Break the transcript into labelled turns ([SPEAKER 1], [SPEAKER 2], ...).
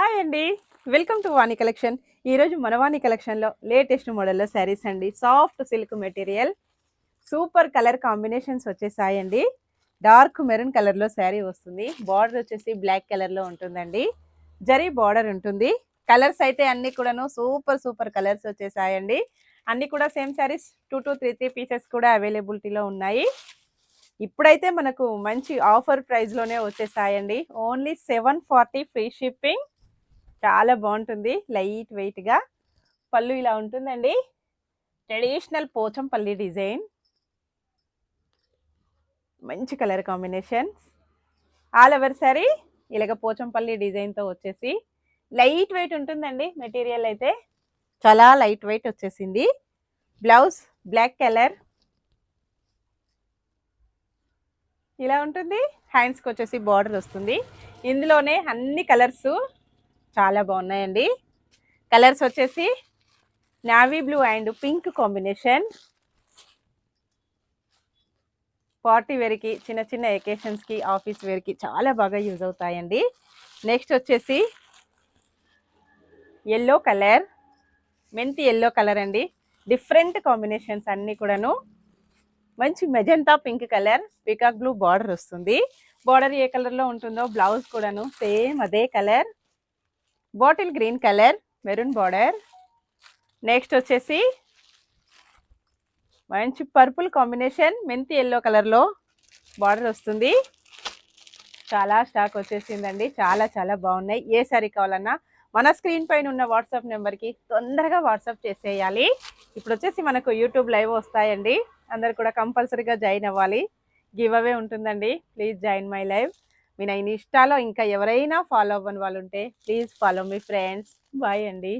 [SPEAKER 1] Hi అండి. Welcome to Vani collection. ఈరోజు మన వాణి కలెక్షన్లో లేటెస్ట్ మోడల్లో శారీస్ అండి. Soft silk material, super colour combinations వచ్చేసాయండి. డార్క్ మెరూన్ కలర్లో శారీ వస్తుంది. బార్డర్ వచ్చేసి బ్లాక్ కలర్లో ఉంటుందండి. జరీ బార్డర్ ఉంటుంది. కలర్స్ అయితే అన్ని కూడాను సూపర్ సూపర్ కలర్స్ వచ్చేసాయండి. అన్ని కూడా సేమ్ శారీస్ 2 to 3 పీసెస్ కూడా అవైలబిలిటీలో ఉన్నాయి. ఇప్పుడైతే మనకు మంచి ఆఫర్ ప్రైస్లోనే వచ్చేసాయండి. Only 740 free shipping. చాలా బాగుంటుంది, లైట్ వెయిట్గా. పళ్ళు ఇలా ఉంటుందండి. ట్రెడిషనల్ పోచంపల్లి డిజైన్, మంచి colour combination. All over sari ఇలాగ పోచంపల్లి డిజైన్తో వచ్చేసి లైట్ వెయిట్ ఉంటుందండి. మెటీరియల్ అయితే చాలా లైట్ వెయిట్ వచ్చేసింది. బ్లౌజ్ బ్లాక్ కలర్ ఇలా ఉంటుంది. హ్యాండ్స్కి వచ్చేసి బార్డర్ వస్తుంది. ఇందులోనే అన్ని కలర్స్ చాలా బాగున్నాయండి. కలర్స్ వచ్చేసి navy blue and pink combination. Party వేర్కి, చిన్న చిన్న ఎకేషన్స్కి, ఆఫీస్ వేర్కి చాలా బాగా యూజ్ అవుతాయండి. నెక్స్ట్ వచ్చేసి ఎల్లో కలర్, మెంతి ఎల్లో కలర్ అండి. డిఫరెంట్ కాంబినేషన్స్ అన్నీ కూడాను. మంచి magenta pink colour, peacock blue border వస్తుంది. బార్డర్ ఏ కలర్లో ఉంటుందో బ్లౌజ్ కూడాను సేమ్ అదే colour. Bottle green colour, maroon border. Next వచ్చేసి మంచి పర్పుల్ కాంబినేషన్, మెంతి ఎల్లో కలర్లో బార్డర్ వస్తుంది. చాలా స్టాక్ వచ్చేసిందండి. చాలా చాలా బాగున్నాయి. ఏ సారీ కావాలన్నా మన స్క్రీన్ పైన ఉన్న వాట్సాప్ నెంబర్కి తొందరగా వాట్సాప్ చేసేయాలి. ఇప్పుడు వచ్చేసి మనకు యూట్యూబ్ లైవ్ వస్తాయండి. అందరు కూడా కంపల్సరీగా జాయిన్ అవ్వాలి. గివ్ అవే ఉంటుందండి. Please join my live. మీ నా ఇన్స్టాలో ఇంకా ఎవరైనా ఫాలో అవ్వని వాళ్ళు ఉంటే ప్లీజ్ ఫాలో మీ ఫ్రెండ్స్. బాయ్ అండి.